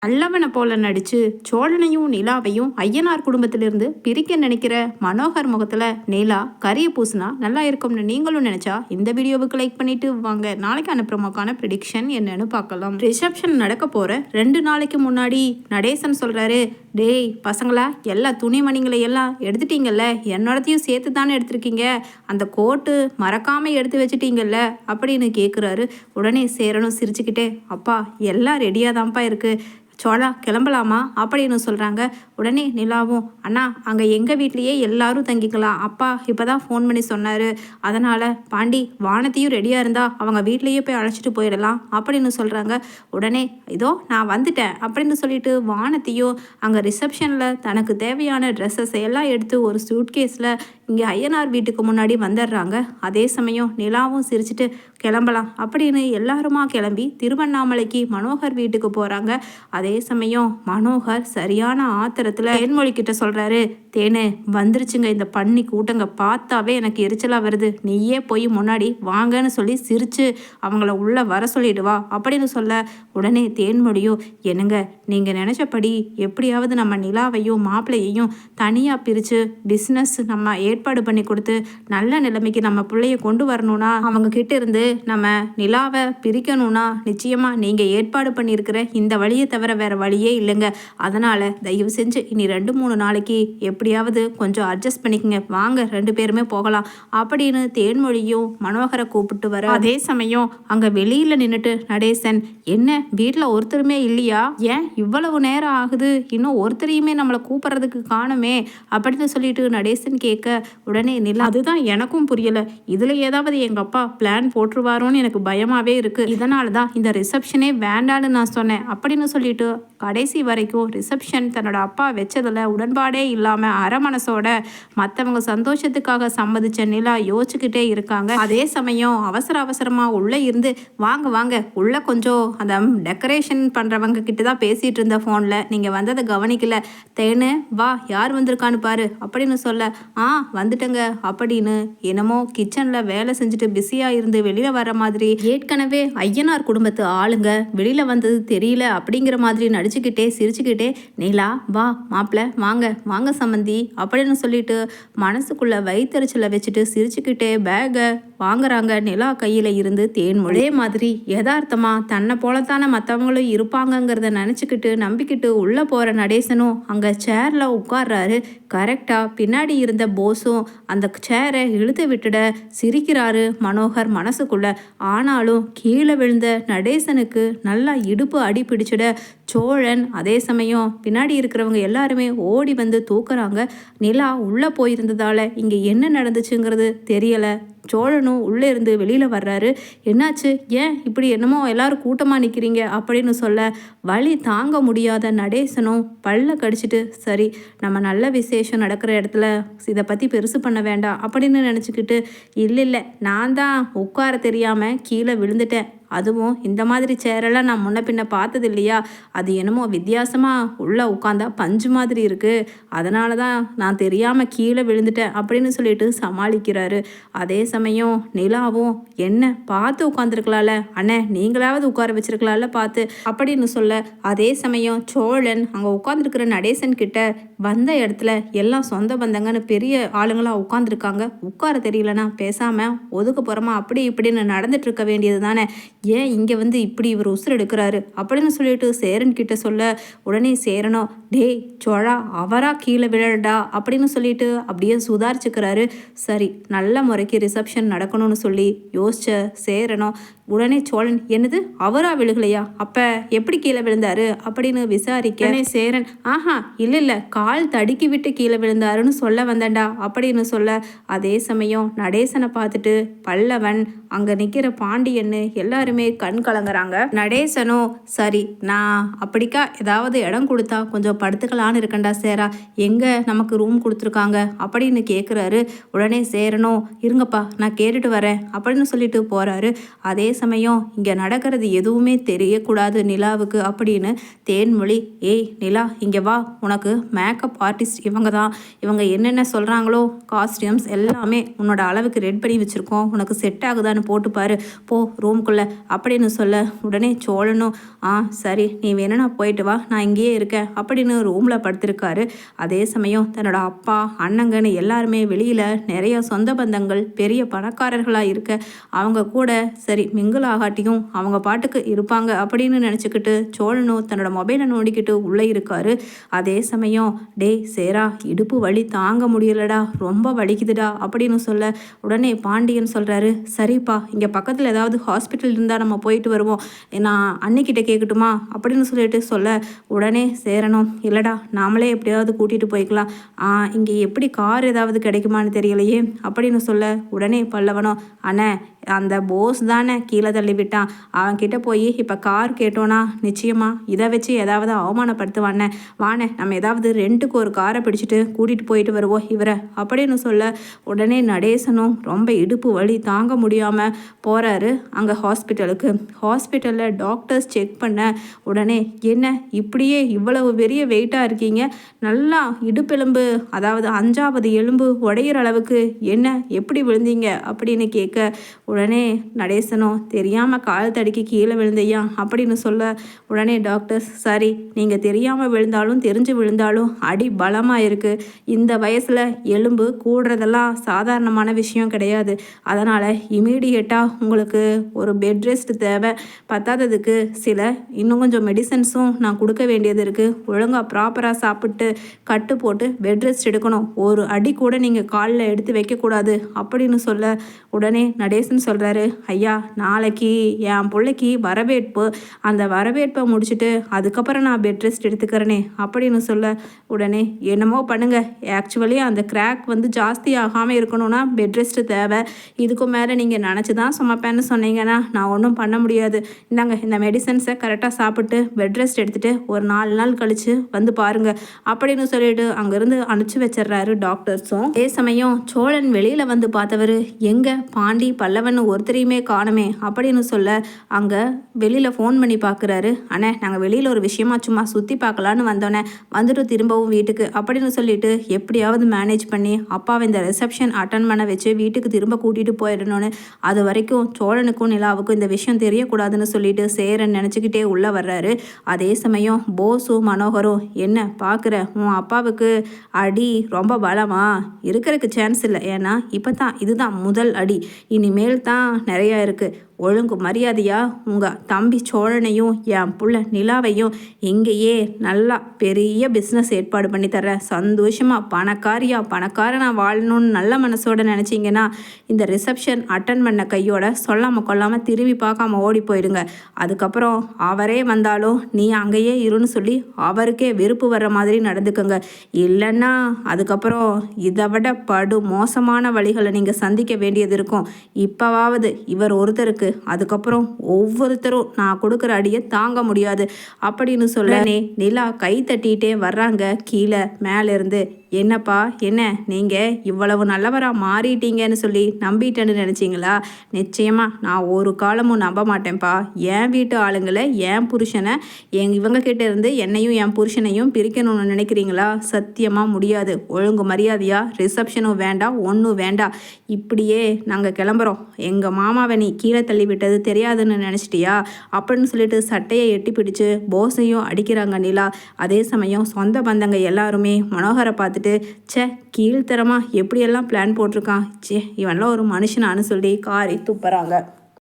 நல்லவனை போல நடிச்சு சோழனையும் நிலாவையும் ஐயனார் குடும்பத்திலிருந்து பிரிக்க நினைக்கிற மனோகர் முகத்துல நிலா கரிய பூசினா நல்லா இருக்கும்னு நீங்களும் நினைச்சா இந்த வீடியோவுக்கு லைக் பண்ணிட்டு வாங்க நாளைக்கான ப்ரோமோக்கான ப்ரிடிக்ஷன் என்னன்னு பார்க்கலாம். ரிசப்ஷன் நடக்க போற 2 நாளைக்கு முன்னாடி நடேசன் சொல்றாரு, டேய் பசங்களா, எல்லா துணிமணிங்களை எல்லாம் எடுத்துட்டீங்கல்ல, என்னோடத்தையும் சேர்த்து தானே எடுத்திருக்கீங்க, அந்த கோட்டு மறக்காம எடுத்து வச்சுட்டீங்கல்ல அப்படின்னு கேட்குறாரு. உடனே சேரனும் சிரிச்சுக்கிட்டே, அப்பா எல்லாம் ரெடியாக தான்ப்பா இருக்கு, சோழா கிளம்பலாமா அப்படின்னு சொல்கிறாங்க. உடனே நிலாவும், அண்ணா அங்கே எங்கள் வீட்லேயே எல்லாரும் தங்கிக்கலாம், அப்பா இப்போ தான் ஃபோன் பண்ணி சொன்னார், அதனால் பாண்டி வானத்தையும் ரெடியாக இருந்தால் அவங்க வீட்லேயே போய் அழைச்சிட்டு போயிடலாம் அப்படின்னு சொல்கிறாங்க. உடனே இதோ நான் வந்துட்டேன் அப்படின்னு சொல்லிட்டு வானத்தையும் அங்கே ரிசப்ஷனில் தனக்கு தேவையான ட்ரெஸ்ஸஸ் எல்லாம் எடுத்து ஒரு சூட்கேஸில் இங்கே ஐயனார் வீட்டுக்கு முன்னாடி வந்துடுறாங்க. அதே சமயம் நிலாவும் சிரிச்சுட்டு கிளம்பலாம் அப்படின்னு எல்லாருமா கிளம்பி திருவண்ணாமலைக்கு மனோகர் வீட்டுக்கு போகிறாங்க. அதே சமயம் மனோகர் சரியான ஆத்திரத்தில் தேன்மொழி கிட்ட சொல்கிறாரு, தேனு வந்துருச்சுங்க இந்த பண்ணி கூட்டங்க, பார்த்தாவே எனக்கு எரிச்சலாக வருது, நீயே போய் முன்னாடி வாங்கன்னு சொல்லி சிரித்து அவங்கள உள்ளே வர சொல்லிடுவா அப்படின்னு சொல்ல, உடனே தேன்மொழியும், என்னங்க நீங்கள் நினச்சபடி எப்படியாவது நம்ம நிலாவையும் மாப்பிள்ளையையும் தனியாக பிரித்து பிஸ்னஸ் நம்ம ஏற்பாடு பண்ணி கொடுத்து நல்ல நிலைமைக்கு நம்ம பிள்ளைய கொண்டு வரணும்னா, அவங்க கிட்ட இருந்து நம்ம நிலாவை பிரிக்கணும்னா நிச்சயமாக நீங்கள் ஏற்பாடு பண்ணியிருக்கிற இந்த வழியை தவிர வேற வழியே இல்லைங்க, அதனால் தயவு செஞ்சு இனி 2-3 நாளைக்கு எப்படியாவது கொஞ்சம் அட்ஜஸ்ட் பண்ணிக்கங்க, வாங்க 2 பேருமே போகலாம் அப்படின்னு தேன்மொழியும் மனோகரை கூப்பிட்டு வர. அதே சமயம் அங்கே வெளியில் நின்றுட்டு நடேசன், என்ன வீட்டில் ஒருத்தருமே இல்லையா, ஏன் இவ்வளவு நேரம் ஆகுது, இன்னும் ஒருத்தரையுமே நம்மளை கூப்பிட்றதுக்கு காணுமே அப்படின்னு சொல்லிட்டு நடேசன் கேட்க, உடனே நிலா, அதுதான் எனக்கும் புரியல, இதில் ஏதாவது எங்கள் அப்பா பிளான் போட்டுருவாரோன்னு எனக்கு பயமாகவே இருக்குது, இதனால தான் இந்த ரிசப்ஷனே வேண்டான்னு நான் சொன்னேன் அப்படின்னு சொல்லிட்டு கடைசி வரைக்கும் ரிசப்ஷன் தன்னோட அப்பா வச்சதில் உடன்பாடே இல்லாமல் அரமனசோட மற்றவங்க சந்தோஷத்துக்காக சம்மதிச்ச நிலா யோசிச்சுக்கிட்டே இருக்காங்க. அதே சமயம் அவசரமாக உள்ளே இருந்து, வாங்க வாங்க உள்ளே கொஞ்சம் அந்த டெக்கரேஷன் பண்ணுறவங்க கிட்ட தான் பேசிகிட்டு இருந்த ஃபோனில், நீங்கள் வந்ததை கவனிக்கல, தேனு வா யார் வந்திருக்கான்னு பாரு அப்படின்னு சொல்ல, வந்துட்டங்க அப்படின்னு என்னமோ கிச்சனில் வேலை செஞ்சுட்டு பிஸியாக இருந்து வெளியில் வர மாதிரி, ஏற்கனவே ஐயனார் குடும்பத்து ஆளுங்க வெளியில் வந்தது தெரியல அப்படிங்கிற மாதிரி நடிச்சுக்கிட்டே சிரிச்சுக்கிட்டே, நிலா வா மாப்பிள்ள வாங்க வாங்க சம்மந்தி அப்படின்னு சொல்லிட்டு மனசுக்குள்ள வயிற்றுச்சலை வச்சுட்டு சிரிச்சுக்கிட்டே பேகை வாங்குறாங்க நிலா கையில் இருந்து தேன்மொழி. அதே மாதிரி யதார்த்தமா தன்னை போலத்தானே மற்றவங்களும் இருப்பாங்கங்கிறத நினச்சிக்கிட்டு நம்பிக்கிட்டு உள்ளே போகிற நடேசனும் அங்கே சேரில் உட்கார்றாரு. கரெக்டாக பின்னாடி இருந்த போஸும் அந்த சேரை இழுத்து விட்டுட சிரிக்கிறாரு மனோகர் மனசுக்குள்ள. ஆனாலும் கீழே விழுந்த நடேசனுக்கு நல்லா இடுப்பு அடி பிடிச்சிட சோழன் அதே சமயம் பின்னாடி இருக்கிறவங்க எல்லாருமே ஓடி வந்து தூக்குறாங்க. நிலா உள்ளே போயிருந்ததால் இங்கே என்ன நடந்துச்சுங்கிறது தெரியலை. சோழனும் உள்ளே இருந்து வெளியில் வர்றாரு. என்னாச்சு, ஏன் இப்படி என்னமோ எல்லாரும் கூட்டமாக நிற்கிறீங்க அப்படின்னு சொல்ல, வலி தாங்க முடியாத நடேசனும் பல்ல கடிச்சிட்டு, சரி நம்ம நல்ல விசேஷம் நடக்கிற இடத்துல இதை பற்றி பெருசு பண்ண வேண்டாம் அப்படின்னு நினச்சிக்கிட்டு, இல்லை நான் தான் உட்கார தெரியாமல் கீழே விழுந்துட்டேன், அதுவும் இந்த மாதிரி சேரெல்லாம் நான் முன்ன பின்ன பார்த்தது இல்லையா, அது என்னமோ வித்தியாசமாக உள்ளே உட்காந்தா பஞ்சு மாதிரி இருக்குது, அதனால தான் நான் தெரியாமல் கீழே விழுந்துட்டேன் அப்படின்னு சொல்லிட்டு சமாளிக்கிறாரு. அதே சமயம் நிலாவும், என்ன பார்த்து உட்காந்துருக்கலாம்ல அண்ணே, நீங்களாவது உட்கார வச்சிருக்கலாம்ல பார்த்து அப்படின்னு சொல்ல, அதே சமயம் சோழன் அங்கே உட்காந்துருக்கிற நடேசன் கிட்ட, வந்த இடத்துல எல்லாம் சொந்த பந்தங்கன்னு பெரிய ஆளுங்களாக உட்காந்துருக்காங்க, உட்கார தெரியலனா பேசாமல் ஒதுக்குப்புறமா அப்படி இப்படின்னு நடந்துட்டு இருக்க வேண்டியது தானே, ஏன் இங்கே வந்து இப்படி இவர் உசுர் எடுக்கிறாரு அப்படின்னு சொல்லிட்டு சேரன் கிட்ட சொல்ல, உடனே சேரனோ, டேய் சோழா அவரா கீழே விழடா அப்படின்னு சொல்லிட்டு அப்படியே சுதாரிச்சுக்கிறாரு. சரி நல்ல முறைக்கு ரிசப்ஷன் நடக்கணும்னு சொல்லி யோசிச்ச சேரனோ, உடனே சோழன், என்னது அவரா விழுகலையா, அப்போ எப்படி கீழே விழுந்தாரு அப்படின்னு விசாரிக்க, சேரன், ஆஹா இல்லை கால் தடுக்கி விட்டு கீழே விழுந்தாருன்னு சொல்ல வந்தேன்டா அப்படின்னு சொல்ல, அதே சமயம் நடேசனை பார்த்துட்டு பல்லவன் அங்கே நிற்கிற பாண்டியன்னு எல்லாருமே கண் கலங்குறாங்க. நடேசனும், சரி நான் அப்படிக்கா ஏதாவது இடம் கொடுத்தா கொஞ்சம் படுத்துக்கலான்னு இருக்கண்டா சேரா, எங்கே நமக்கு ரூம் கொடுத்துருக்காங்க அப்படின்னு கேட்குறாரு. உடனே சேரனும், இருங்கப்பா நான் கேட்டுட்டு வரேன் அப்படின்னு சொல்லிட்டு போகிறாரு. அதே சமயம் இங்கே நடக்கிறது எதுவுமே தெரியக்கூடாது நிலாவுக்கு அப்படின்னு தேன்மொழி, ஏய் நிலா இங்கே வா, உனக்கு மேக்கப் ஆர்டிஸ்ட் இவங்க தான், இவங்க என்னென்ன சொல்கிறாங்களோ காஸ்டியூம்ஸ் எல்லாமே உன்னோட அளவுக்கு ரெடி பண்ணி வச்சுருக்கோம், உனக்கு செட் ஆகுதான்னு போட்டுப்பாரு, போ ரூம்குள்ளே அப்படின்னு சொல்ல உடனே சோழனும் சரி நீ வேணும்னா போயிட்டு வா, நான் இங்கேயே இருக்கேன் அப்படின்னு ரூமில் படுத்திருக்காரு. அதே சமயம் தன்னோட அப்பா அண்ணங்கன்னு எல்லாருமே வெளியில் நிறைய சொந்த பந்தங்கள் பெரிய பணக்காரர்களாக இருக்க அவங்க கூட சரி மிங்கிள் ஆகாட்டியும் அவங்க பாட்டுக்கு இருப்பாங்க அப்படின்னு நினச்சிக்கிட்டு சோழனும் தன்னோட மொபைலை நோண்டிக்கிட்டு உள்ளே இருக்காரு. அதே சமயம் டேய் சேரா, இடுப்பு வலி தாங்க முடியலடா, ரொம்ப வலிக்குதுடா அப்படின்னு சொல்ல உடனே பாண்டியன் சொல்கிறாரு, சரிப்பா இங்கே பக்கத்தில் ஏதாவது ஹாஸ்பிட்டல் இருந்தால் நம்ம போயிட்டு வருவோம், நான் அன்னைக்கிட்ட கேட்கட்டுமா அப்படின்னு சொல்லிட்டு சொல்ல உடனே சேரணும், இல்லைடா நாமளே எப்படியாவது கூட்டிகிட்டு போய்க்கலாம், இங்கே எப்படி கார் ஏதாவது கிடைக்குமான்னு தெரியலையே அப்படின்னு சொல்ல உடனே பல்லவனும், அண்ணே அந்த போஸ் தானே கீழே தள்ளி விட்டான், அவன்கிட்ட போய் இப்போ கார் கேட்டோன்னா நிச்சயமாக இதை வச்சு ஏதாவது அவமானப்படுத்துவானே, வானே நம்ம ஏதாவது ரெண்டுக்கு ஒரு காரை பிடிச்சிட்டு கூட்டிகிட்டு போயிட்டு வருவோம் இவரை அப்படின்னு சொல்ல உடனே நடேசனும் ரொம்ப இடுப்பு வலி தாங்க முடியாமல் போகிறாரு அங்கே ஹாஸ்பிட்டலுக்கு. ஹாஸ்பிட்டலில் டாக்டர்ஸ் செக் பண்ண உடனே என்ன இப்படியே இவ்வளவு பெரிய வெயிட்டாக இருக்கீங்க, நல்லா இடுப்பெலும்பு அதாவது 5வது எலும்பு உடையிற அளவுக்கு என்ன எப்படி விழுந்தீங்க அப்படின்னு கேட்க உடனே நடேசனும் தெரியாமல் கால் தடுக்கி கீழே விழுந்தையா அப்படின்னு சொல்ல உடனே டாக்டர்ஸ் சரி நீங்கள் தெரியாமல் விழுந்தாலும் தெரிஞ்சு விழுந்தாலும் அடி பலமாக இருக்குது, இந்த வயசில் எலும்பு கூடுறதெல்லாம் சாதாரணமான விஷயம் கிடையாது, அதனால் இமீடியட்டாக உங்களுக்கு ஒரு பெட் ரெஸ்ட் தேவை, பத்தாததுக்கு சில இன்னும் கொஞ்சம் மெடிசன்ஸும் நான் கொடுக்க வேண்டியது இருக்குது, ஒழுங்காக ப்ராப்பராக சாப்பிட்டு கட்டு போட்டு பெட் ரெஸ்ட் எடுக்கணும், ஒரு அடி கூட நீங்கள் காலில் எடுத்து வைக்கக்கூடாது அப்படின்னு சொல்ல உடனே நடேசன் சொல்கிறாரு, ஐயா நாளைக்கு என் பிள்ளைக்கு வரவேற்பு, அந்த வரவேற்பை முடிச்சுட்டு அதுக்கப்புறம் நான் பெட் ரெஸ்ட் எடுத்துக்கிறேனே அப்படின்னு சொல்ல உடனே என்னமோ பண்ணுங்க, ஆக்சுவலி அந்த கிராக் வந்து ஜாஸ்தி ஆகாமல் இருக்கணும்னா பெட் ரெஸ்ட்டு தேவை, இதுக்கும் மேலே நீங்கள் நினச்சி தான் சுமப்பேன்னு சொன்னீங்கன்னா நான் ஒன்றும் பண்ண முடியாது, இந்தாங்க இந்த மெடிசன்ஸை கரெக்டாக சாப்பிட்டு பெட் ரெஸ்ட் எடுத்துகிட்டு ஒரு 4 நாள் கழித்து வந்து பாருங்கள் அப்படின்னு சொல்லிட்டு அங்கேருந்து அனுப்பிச்சி வச்சிடுறாரு டாக்டர்ஸும். அதே சமயம் சோழன் வெளியில் வந்து பார்த்தவர் எங்கே பாண்டி பல்லவன் ஒருத்தரையுமே காணுமே அப்படின்னு சொல்ல அங்கே வெளியில் ஃபோன் பண்ணி பார்க்குறாரு, அண்ணே நாங்கள் வெளியில் ஒரு விஷயமா சும்மா சுற்றி பார்க்கலான்னு வந்தோன்னே வந்துட்டு திரும்பவும் வீட்டுக்கு அப்படின்னு சொல்லிட்டு எப்படியாவது மேனேஜ் பண்ணி அப்பாவை இந்த ரிசப்ஷன் அட்டன் பண்ண வச்சு வீட்டுக்கு திரும்ப கூட்டிகிட்டு போயிடணும்னு அது வரைக்கும் சோழனுக்கும் நிலாவுக்கும் இந்த விஷயம் தெரியக்கூடாதுன்னு சொல்லிட்டு சேரன் நினச்சிக்கிட்டே உள்ளே வர்றாரு. அதே சமயம் போஸும் மனோகரும் என்ன பார்க்குற உன் அப்பாவுக்கு அடி ரொம்ப பலமா இருக்கிறதுக்கு சான்ஸ் இல்லை, ஏன்னா இப்போ தான் இதுதான் முதல் அடி, இனிமேல் தான் நிறையா இருக்குது, ஒழுங்கு மரியாதையா உங்கள் தம்பி சோழனையும் என் புள்ள நிலாவையும் இங்கேயே நல்லா பெரிய பிஸ்னஸ் ஏற்பாடு பண்ணி தர்றேன், சந்தோஷமாக பணக்காரனா வாழணும்னு நல்ல மனசோட நினச்சிங்கன்னா இந்த ரிசப்ஷன் அட்டன் பண்ண கையோட சொல்லாமல் கொள்ளாமல் திரும்பி பார்க்காம ஓடி போயிடுங்க, அதுக்கப்புறம் அவரே வந்தாலும் நீ அங்கேயே இருன்னு சொல்லி அவருக்கே வெறுப்பு வர்ற மாதிரி நடந்துக்குங்க, இல்லைன்னா அதுக்கப்புறம் இதை விட படு மோசமான வழிகளை நீங்கள் சந்திக்க வேண்டியது இருக்கும், இப்போவாவது இவர் ஒருத்தருக்கு அதுக்கப்புறம் ஒவ்வொருத்தரும் நான் கொடுக்குற அடியை தாங்க முடியாது அப்படின்னு சொல்ல நிலா கை தட்டிகிட்டே வர்றாங்க கீழே மேலேருந்து. என்னப்பா என்ன நீங்கள் இவ்வளவு நல்லவராக மாறிட்டீங்கன்னு சொல்லி நம்பிட்டேன்னு நினச்சிங்களா, நிச்சயமாக நான் ஒரு காலமும் நம்ப மாட்டேன்ப்பா, என் வீட்டு ஆளுங்களை என் புருஷனை இவங்க கிட்ட இருந்து என்னையும் என் புருஷனையும் பிரிக்கணும்னு நினைக்கிறீங்களா, சத்தியமாக முடியாது, ஒழுங்கு மரியாதையாக ரிசப்ஷனும் வேண்டாம் ஒன்றும் வேண்டாம், இப்படியே நாங்கள் கிளம்புறோம், எங்கள் மாமாவை நீ கீழே தள்ளி விட்டது தெரியாதுன்னு நினச்சிட்டியா அப்படின்னு சொல்லிட்டு சட்டையை எட்டி பிடிச்சு போஸையும் அடிக்கிறாங்க நிலா. அதே சமயம் சொந்த பந்தங்க எல்லாருமே மனோகரை பார்த்துட்டு கீழ்த்தரமாக எப்படியெல்லாம் பிளான் போட்டிருக்கான், இவன்லாம் ஒரு மனுஷனான்னு சொல்லி காரி துப்புறாங்க.